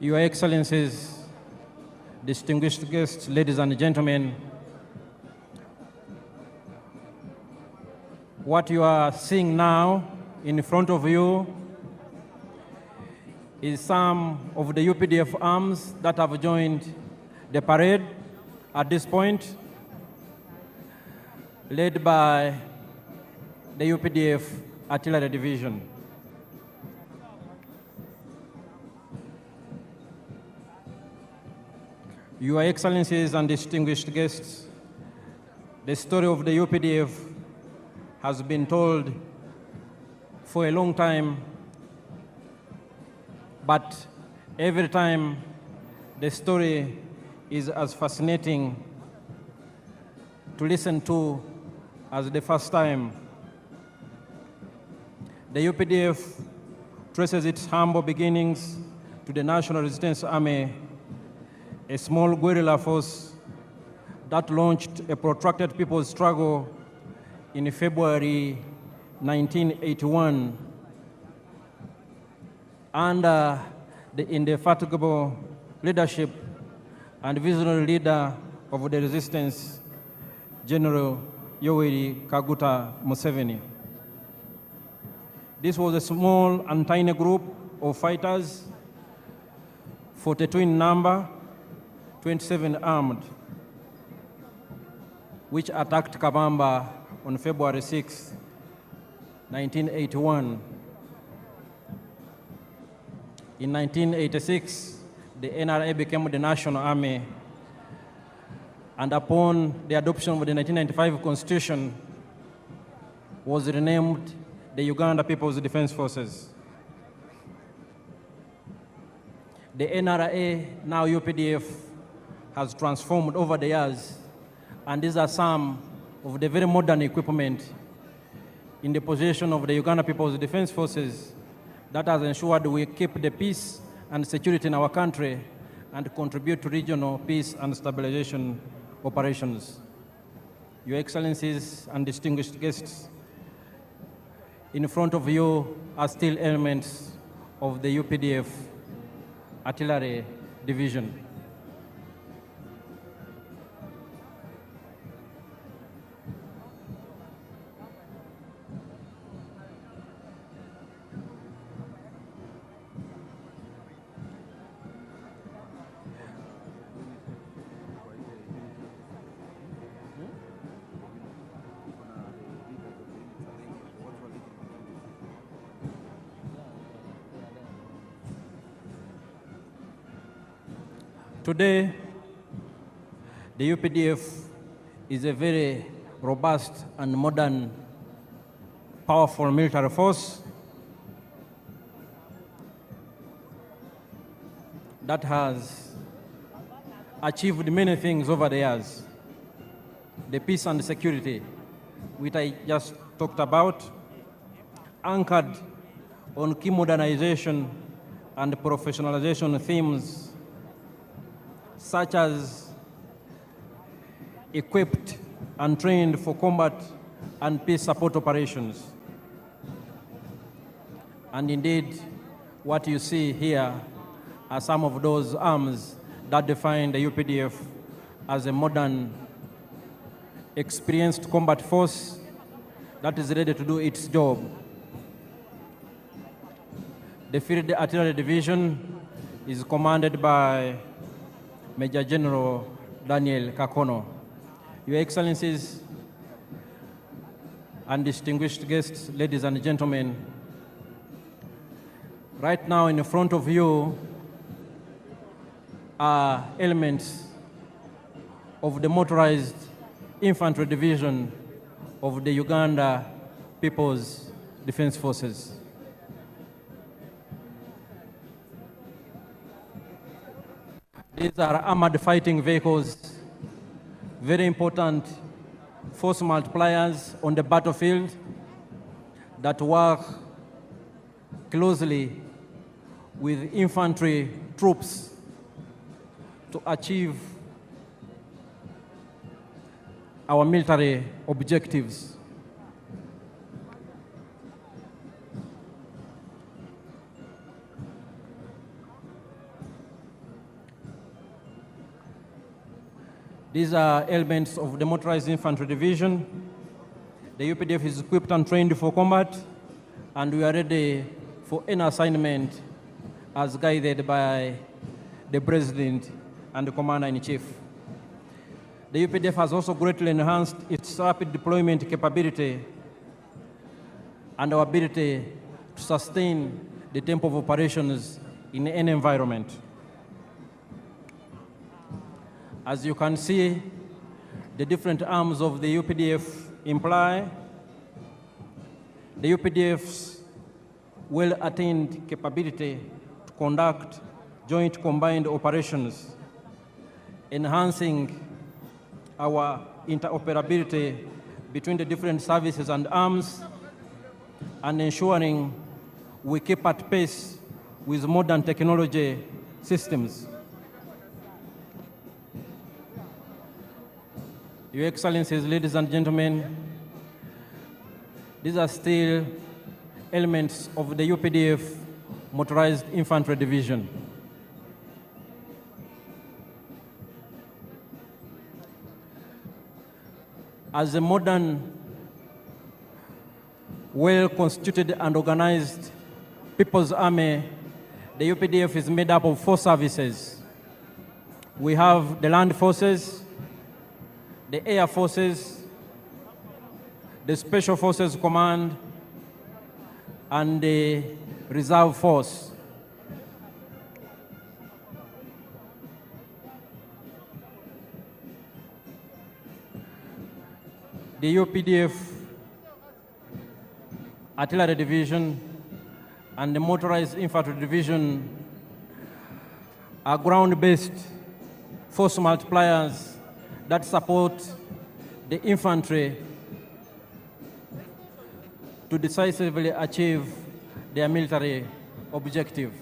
Your Excellencies, distinguished guests, ladies and gentlemen, what you are seeing now in front of you is some of the UPDF arms that have joined the parade at this point, led by the UPDF Artillery Division. Your Excellencies and distinguished guests, the story of the UPDF has been told for a long time, but every time the story is as fascinating to listen to as the first time. The UPDF traces its humble beginnings to the National Resistance Army, a small guerrilla force that launched a protracted people's struggle in February 1981 under the indefatigable leadership and visionary leader of the resistance, General Yoweri Kaguta Museven. This was a small and tiny group of fighters, 42 in number, 27 armed, which attacked Kabamba on February 6, 1981. In 1986, the NRA became the National Army, and upon the adoption of the 1995 Constitution, was renamed the Uganda People's Defense Forces. The NRA, now UPDF, has transformed over the years, and these are some of the very modern equipment in the possession of the Uganda People's Defense Forces that has ensured we keep the peace and security in our country and contribute to regional peace and stabilization operations. Your Excellencies and distinguished guests, in front of you are still elements of the UPDF Artillery Division. Today, the UPDF is a very robust and modern, powerful military force that has achieved many things over the years. The peace and security, which I just talked about, anchored on key modernization and professionalization themes such as equipped and trained for combat and peace support operations. And indeed, what you see here are some of those arms that define the UPDF as a modern, experienced combat force that is ready to do its job. The Field Artillery Division is commanded by Major General Daniel Kakono. Your Excellencies and distinguished guests, ladies and gentlemen, right now in front of you are elements of the motorized infantry division of the Uganda People's Defense Forces. These are armored fighting vehicles, very important force multipliers on the battlefield that work closely with infantry troops to achieve our military objectives. These are elements of the Motorized Infantry Division. The UPDF is equipped and trained for combat, and we are ready for any assignment as guided by the President and the Commander-in-Chief. The UPDF has also greatly enhanced its rapid deployment capability and our ability to sustain the tempo of operations in any environment. As you can see, the different arms of the UPDF imply the UPDF's well-attained capability to conduct joint combined operations, enhancing our interoperability between the different services and arms, and ensuring we keep at pace with modern technology systems. Your Excellencies, ladies and gentlemen, these are still elements of the UPDF Motorized Infantry Division. As a modern, well-constituted and organized People's Army, the UPDF is made up of 4 services. We have the Land Forces, the Air Forces, the Special Forces Command, and the Reserve Force. The UPDF Artillery Division and the Motorized Infantry Division are ground-based force multipliers that support the infantry to decisively achieve their military objective.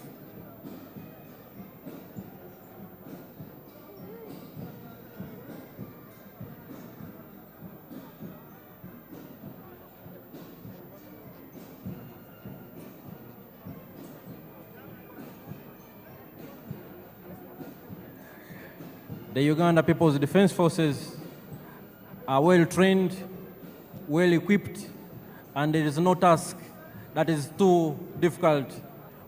The Uganda People's Defense Forces are well trained, well equipped, and there is no task that is too difficult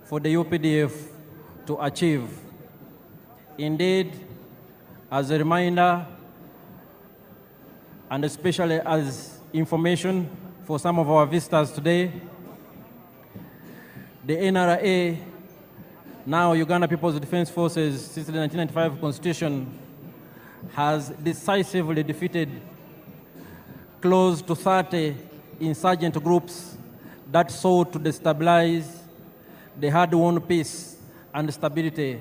for the UPDF to achieve. Indeed, as a reminder, and especially as information for some of our visitors today, the NRA, now Uganda People's Defense Forces, since the 1995 Constitution, has decisively defeated close to 30 insurgent groups that sought to destabilize the hard-won peace and stability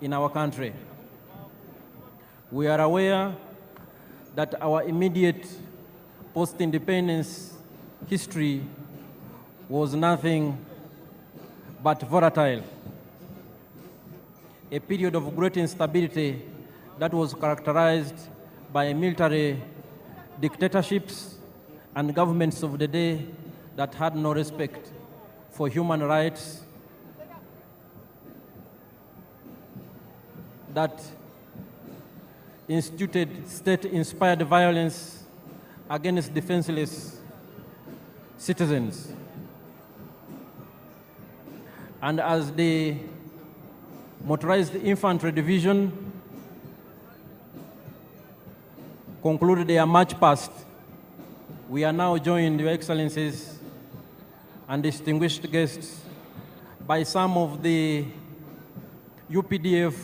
in our country. We are aware that our immediate post-independence history was nothing but volatile, a period of great instability that was characterized by military dictatorships and governments of the day that had no respect for human rights, that instituted state-inspired violence against defenseless citizens. And as the Motorized Infantry Division concluded their march past, we are now joined, Your Excellencies and distinguished guests, by some of the UPDF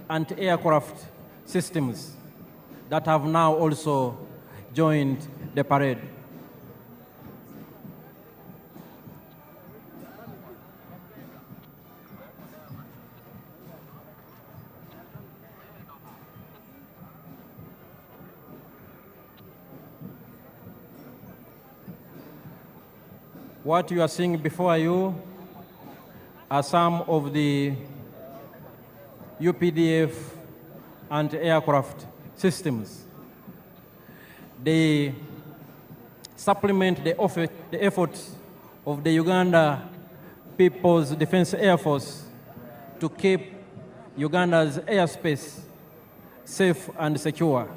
anti-aircraft systems that have now also joined the parade. What you are seeing before you are some of the UPDF anti-aircraft systems. They supplement the efforts of the Uganda People's Defense Air Force to keep Uganda's airspace safe and secure.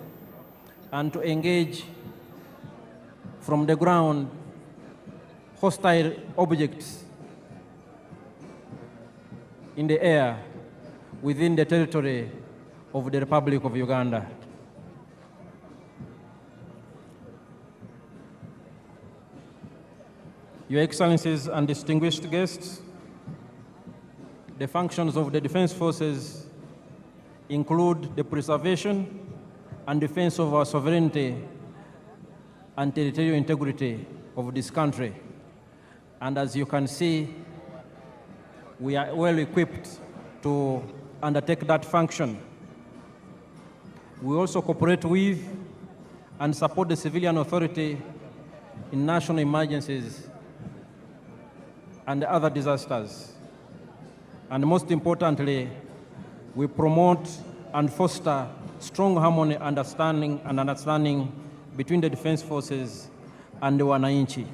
and to engage from the ground hostile objects in the air within the territory of the Republic of Uganda. Your Excellencies and distinguished guests, the functions of the Defense Forces include the preservation and defense of our sovereignty and territorial integrity of this country. And as you can see, we are well equipped to undertake that function. We also cooperate with and support the civilian authority in national emergencies and other disasters. And most importantly, we promote and foster strong harmony and understanding between the Defense Forces and the Wananchi.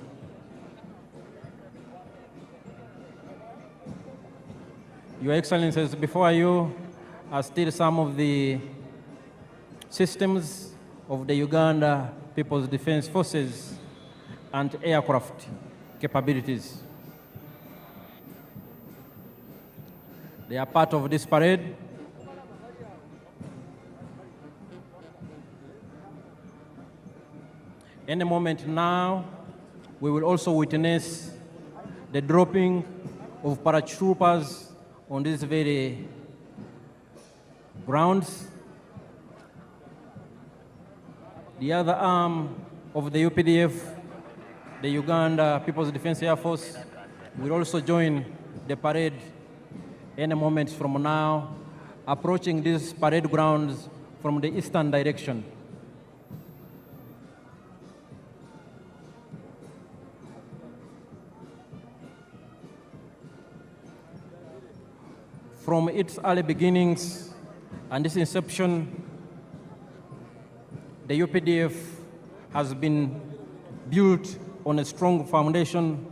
Your Excellencies, before you are still some of the systems of the Uganda People's Defense Forces and aircraft capabilities. They are part of this parade. Any moment now, we will also witness the dropping of paratroopers on these very grounds. The other arm of the UPDF, the Uganda People's Defense Air Force, will also join the parade any moment from now, approaching these parade grounds from the eastern direction. From its early beginnings and its inception, the UPDF has been built on a strong foundation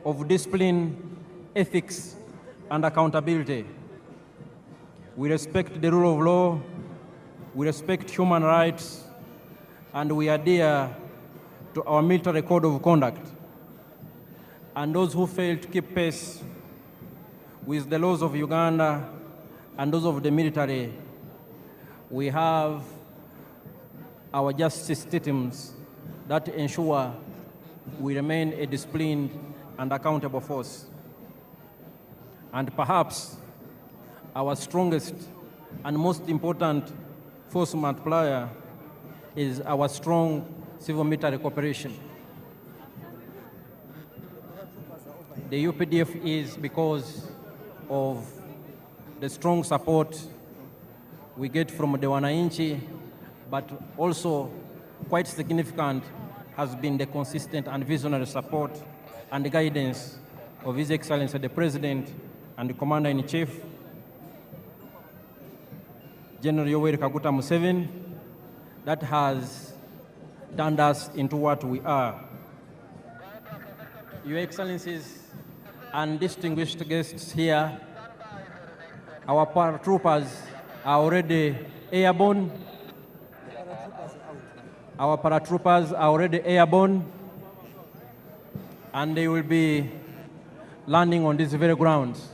of discipline, ethics, and accountability. We respect the rule of law, we respect human rights, and we adhere to our military code of conduct. And those who fail to keep pace with the laws of Uganda and those of the military, we have our justice systems that ensure we remain a disciplined and accountable force. And perhaps our strongest and most important force multiplier is our strong civil-military cooperation. The UPDF is because of the strong support we get from the Wananchi, but also quite significant has been the consistent and visionary support and the guidance of His Excellency the President and the Commander-in-Chief, General Museven, that has turned us into what we are. Your Excellencies and distinguished guests here, our paratroopers are already airborne. Our paratroopers are already airborne, and they will be landing on these very grounds.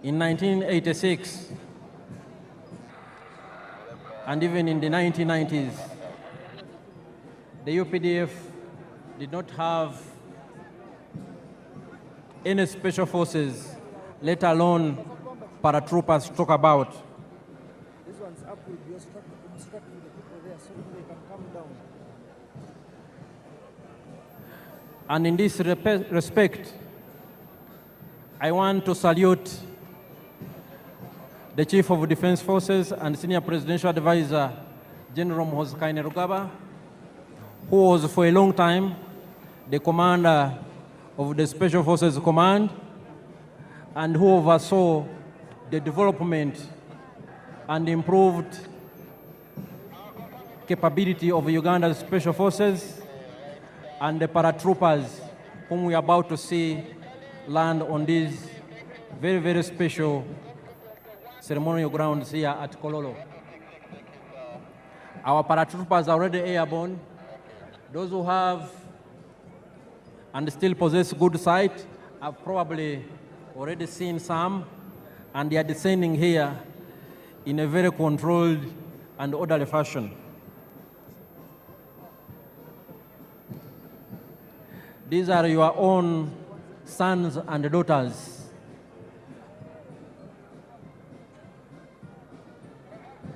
In 1986, and even in the 1990s, the UPDF did not have any special forces, let alone paratroopers to talk about. This one's up will be obstructing the people there so they can come down. And in this respect, I want to salute the Chief of Defense Forces and Senior Presidential Advisor, General Muhoozi Kainerugaba, who was for a long time the commander of the Special Forces Command and who oversaw the development and improved capability of Uganda's Special Forces and the paratroopers whom we are about to see land on these very, very special ceremonial grounds here at Kololo. Our paratroopers are already airborne. Those who have and still possess good sight have probably already seen some, and they are descending here in a very controlled and orderly fashion. These are your own sons and daughters.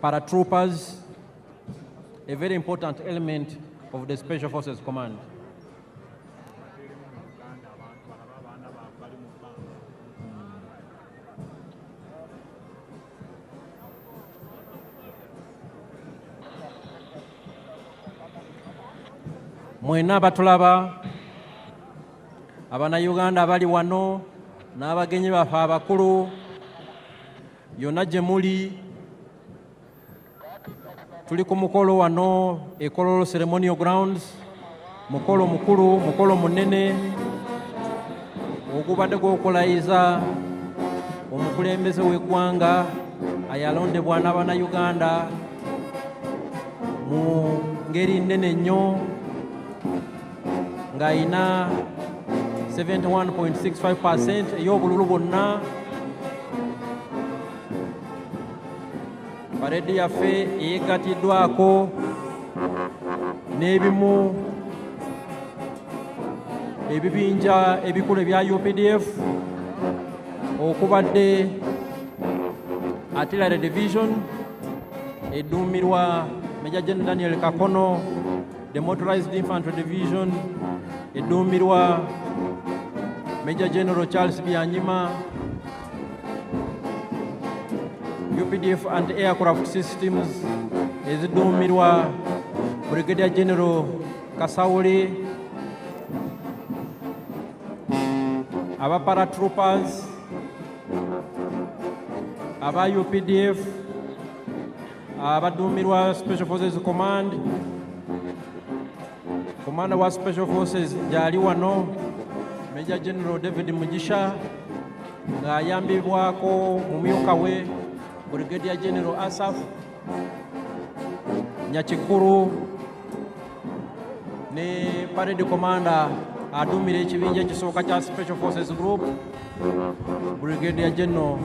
Paratroopers, a very important element of the Special Forces Command. Mwena batulaba Abannayuganda abali wano n'abagenyi baffe abakulu yonna gye muli, tuli ku mukolo wano e Kololo Ceremonial Grounds, mukolo mukulu, mukolo munene ogubadde gw'okulayiza omukulembeze w'eggwanga ayalondebwa n'Abannayuganda mu ngeri nnene nnyo ng'ayina 71.65% ey'obululu bwonna. Paredi yaffe eyeggatiddwako n'ebimu ebibinja ebikulu ebya UPDF okubadde Artillery Division edduumirwa Major General Daniel Kakono, the Motorized Infantry Division edduumirwa Major General Charles Byanyima, UPDF anti-aircraft systems ezidduumirwa Brigadier General Kasawuli, aba paratroopers, aba UPDF abadduumirwa Special Forces Command, Commander wa Special Forces gyali wano Major General David Mugisha ng'ayambibwako mumyuka we Brigadier General Asaf Nyakikuru ne Parade Commander aduumira ekibinja ekisooka kya Special Forces Group Brigadier General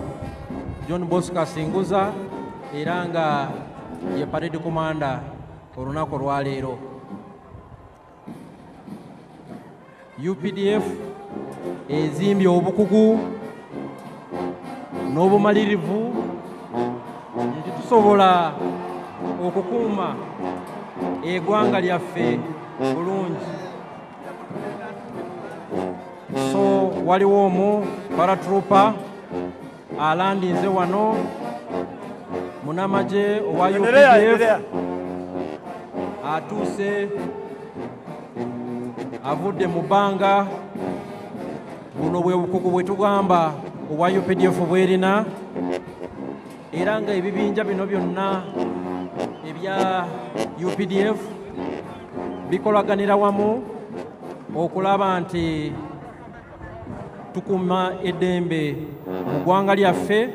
John Bosco Singuza era nga ye Parade Commander olunaku olwaleero. UPDF ezimbye obukugu n'obumalirivu nti tusobola okukuuma eggwanga lyaffe bulungi. So waliwo omu paratrooper alandinze wano munamaje owa UPDF atuuse avudde mu bbanga. Buno bwe bukugu bwe tugamba obwa UPDF bwerina, era nga ebibinja bino byonna ebya UPDF bikolaganira wamu okulaba nti tukuuma eddembe mu ggwanga lyaffe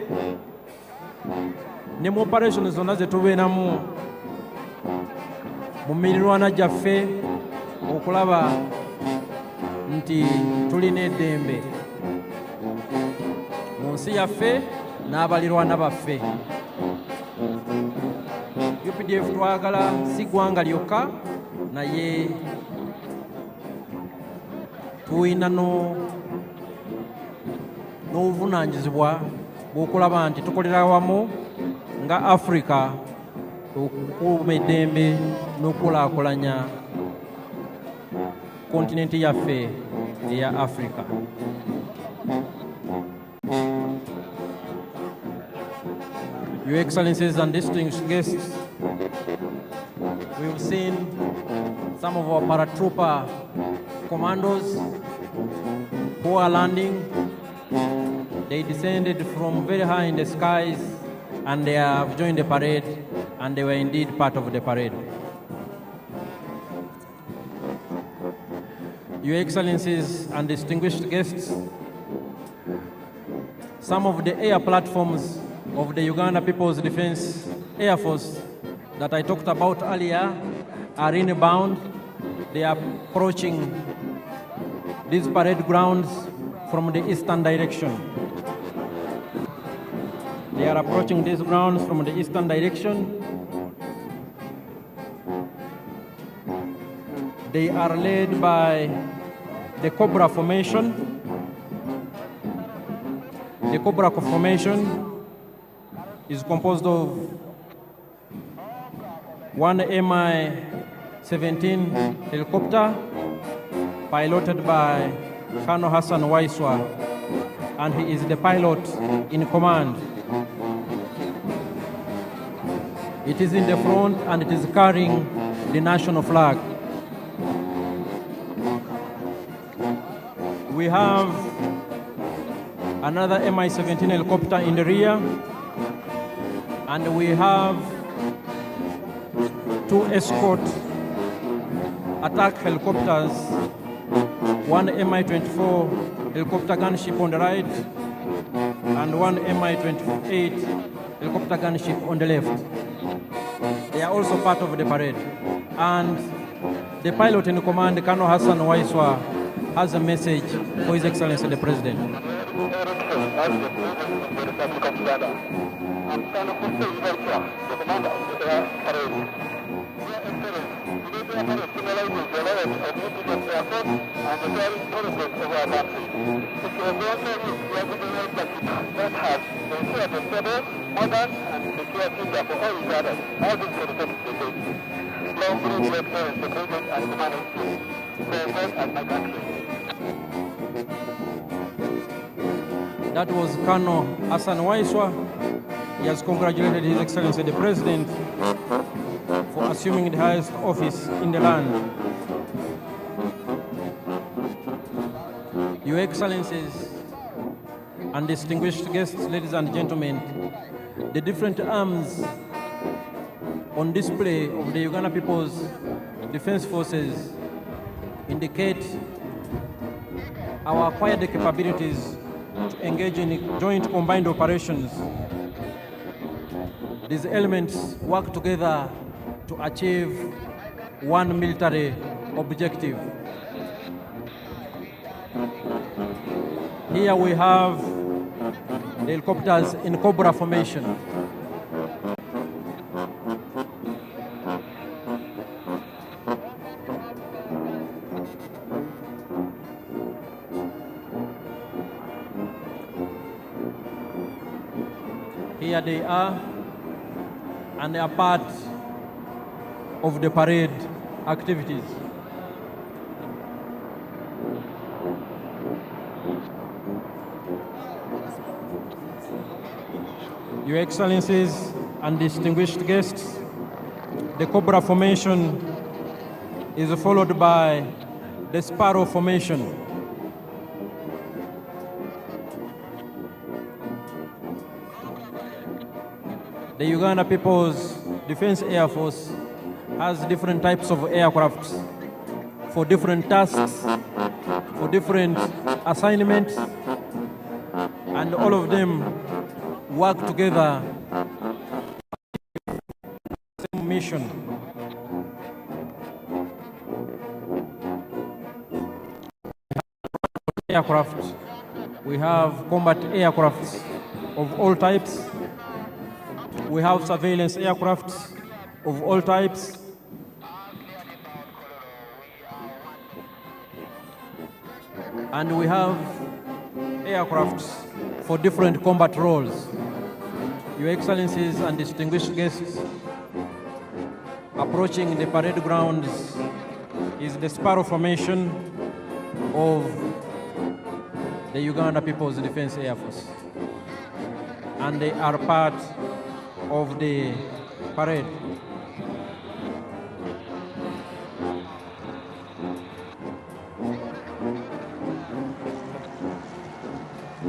ne mu operation zonna ze tubeeramu mu mirirwana gyaffe okulaba nti tulina eddembe mu nsi yaffe n'abalirwana baffe. UPDF twagala si ggwanga lyokka naye tulina n'obuvunaanyizibwa bw'okulaba nti tukolera wamu nga Africa okukuuma eddembe n'okulaakulanya kontinenti yaffe eya Africa. Your Excellencies and distinguished guests, we've seen some of our paratrooper commandos who are landing. They descended from very high in the skies and they have joined the parade, and they were indeed part of the parade. Your Excellencies and distinguished guests, some of the air platforms of the Uganda People's Defense Air Force that I talked about earlier are inbound. They are approaching these parade grounds from the eastern direction. They are approaching these grounds from the eastern direction. They are led by the Cobra formation. The Cobra formation is composed of one Mi-17 helicopter piloted by Colonel Hassan Waiswa, and he is the pilot in command. It is in the front and it is carrying the national flag. We have another Mi-17 helicopter in the rear, and we have two escort attack helicopters, one Mi-24 helicopter gunship on the right and one Mi-28 helicopter gunship on the left. They are also part of the parade. And the pilot in command, Colonel Hassan Waiswa, has a message for His Excellency the President. That was Colonel Hassan Waiswa. He has congratulated His Excellency the President for assuming the highest office in the land. Your Excellencies and distinguished guests, ladies and gentlemen, the different arms on display of the Uganda People's Defense Forces indicate our acquired capabilities to engage in joint combined operations. These elements work together to achieve one military objective. Here we have the helicopters in Cobra formation. Here they are, and they are part of the parade activities. Your Excellencies and distinguished guests, the Cobra formation is followed by the Sparrow formation. The Uganda People's Defense Air Force has different types of aircrafts for different tasks, for different assignments, and all of them work together for the same mission. Aircraft. We have combat aircrafts of all types. We have surveillance aircrafts of all types. And we have aircrafts for different combat roles. Your Excellencies and distinguished guests, approaching the parade grounds is the Sparrow formation of the Uganda People's Defense Air Force. And they are part of the parade.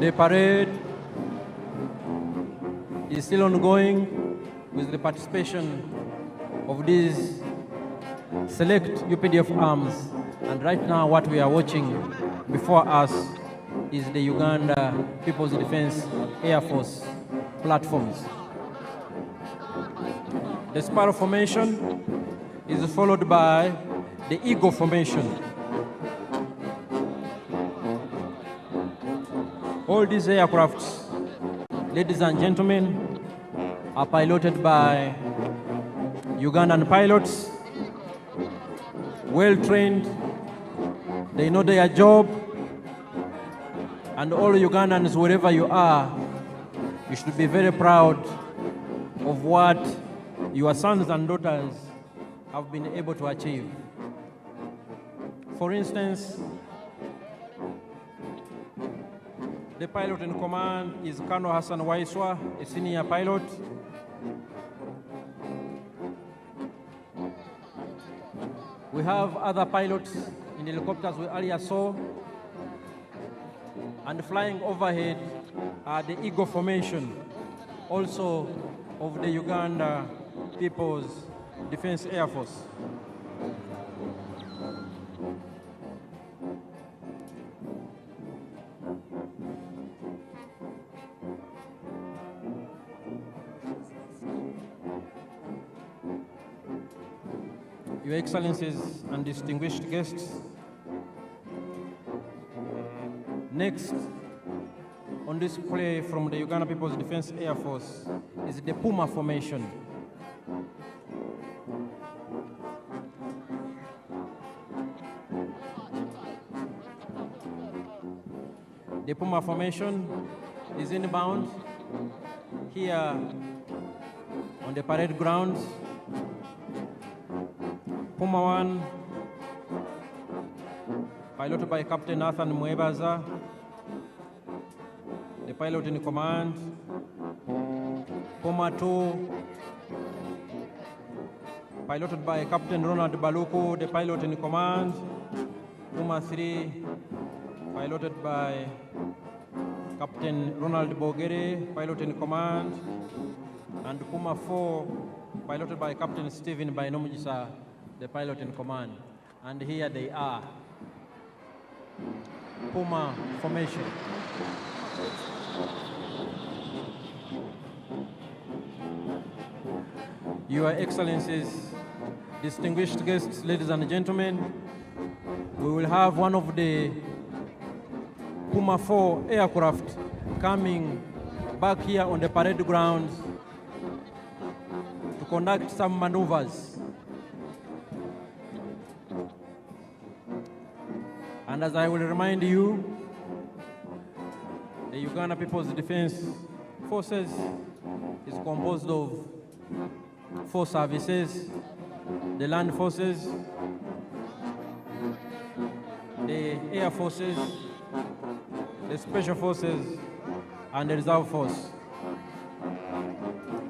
The parade is still ongoing with the participation of these select UPDF arms. And right now what we are watching before us is the Uganda People's Defense Air Force platforms. The spiral formation is followed by the eagle formation. All these aircrafts, ladies and gentlemen, are piloted by Ugandan pilots, well trained, they know their job, and all Ugandans, wherever you are, you should be very proud of what your sons and daughters have been able to achieve. For instance, the pilot in command is Colonel Hassan Waiswa, a senior pilot. We have other pilots in the helicopters we earlier saw. And flying overhead are the Eagle Formation, also of the Uganda People's Defense Air Force. Your Excellencies and distinguished guests, next on display from the Uganda People's Defense Air Force is the Puma Formation. The Puma Formation is inbound here on the parade grounds. Puma 1, piloted by Captain Nathan Mwebaza, the pilot in command. Puma 2, piloted by Captain Ronald Baluku, the pilot in command. Puma 3, piloted by Captain Ronald Bogere, pilot in command. And Puma 4, piloted by Captain Stephen Bainomujisa, the pilot in command. And here they are. Puma Formation. Your Excellencies, distinguished guests, ladies and gentlemen, we will have one of the Puma 4 aircraft coming back here on the parade grounds to conduct some maneuvers. And as I will remind you, the Uganda People's Defense Forces is composed of 4 services: the land forces, the air forces, the special forces, and the reserve force.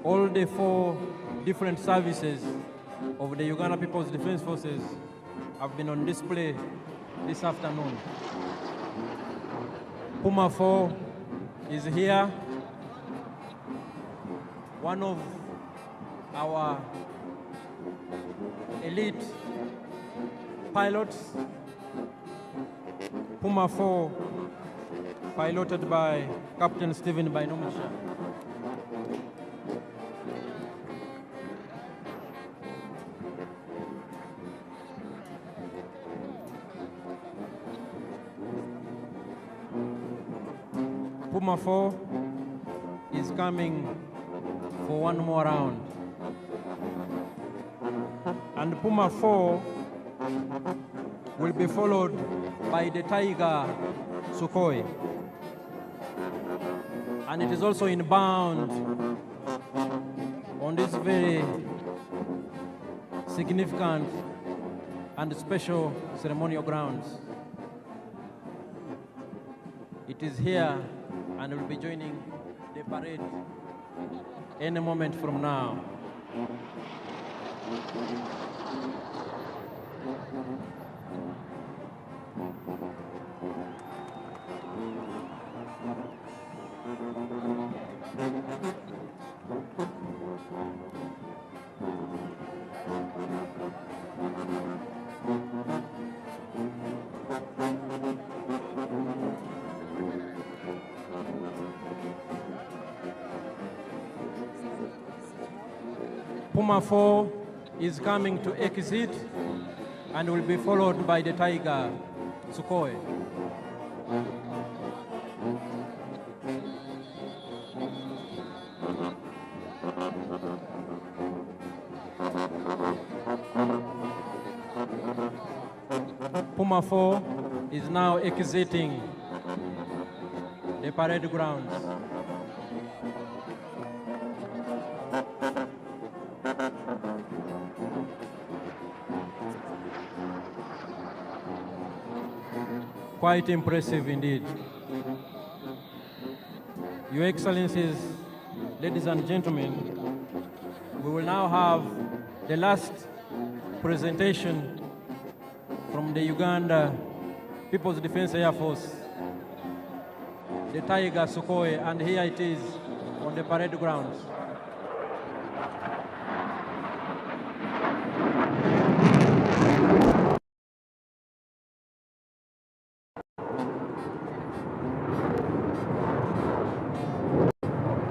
All the 4 different services of the Uganda People's Defense Forces have been on display this afternoon. Puma 4 is here, one of our elite pilots. Puma 4, piloted by Captain Stephen Bainomujisa. Puma 4 is coming for one more round. And Puma 4 will be followed by the Tiger Sukhoi. And it is also inbound on this very significant and special ceremonial grounds. It is here and will be joining the parade any moment from now. Puma 4 is coming to exit and will be followed by the tiger, Sukhoi. Puma 4 is now exiting the parade grounds. Quite impressive indeed. Your Excellencies, ladies and gentlemen, we will now have the last presentation from the Uganda People's Defense Air Force, the Tiger Sukhoi, and here it is on the parade grounds.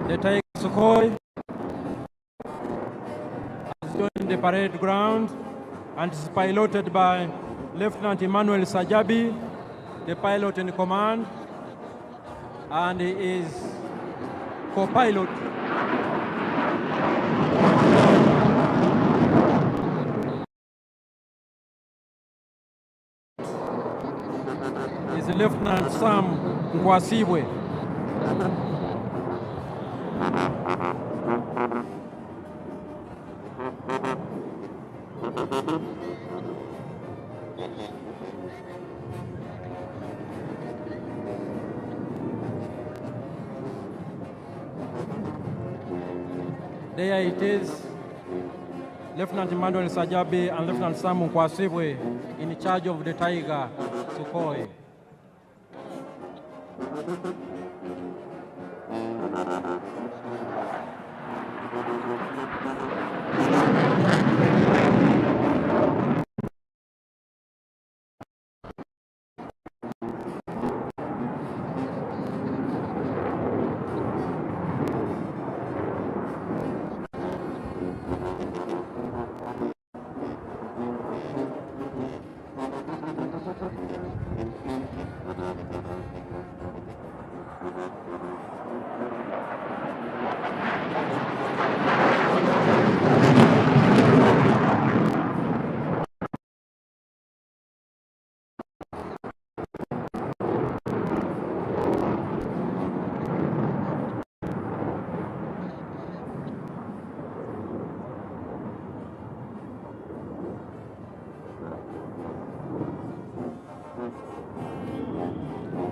The Tiger Sukhoi has joined the parade ground and is piloted by Lieutenant Emmanuel Sajabi, the pilot in command, and he is co-pilot is Lieutenant Sam Nkwasibwe. There it is, Lieutenant Emmanuel Sajabi and Lieutenant Sam Nkwasibwe in charge of the Tiger Sukhoi.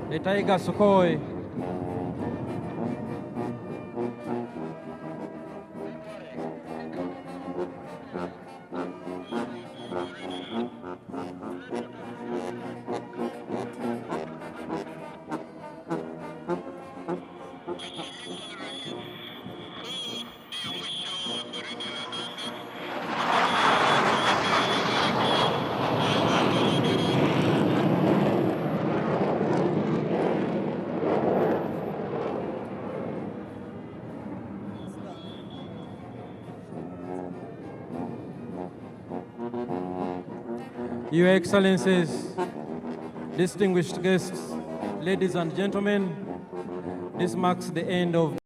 The Tiger Sukhoi Your Excellencies, distinguished guests, ladies and gentlemen, this marks the end of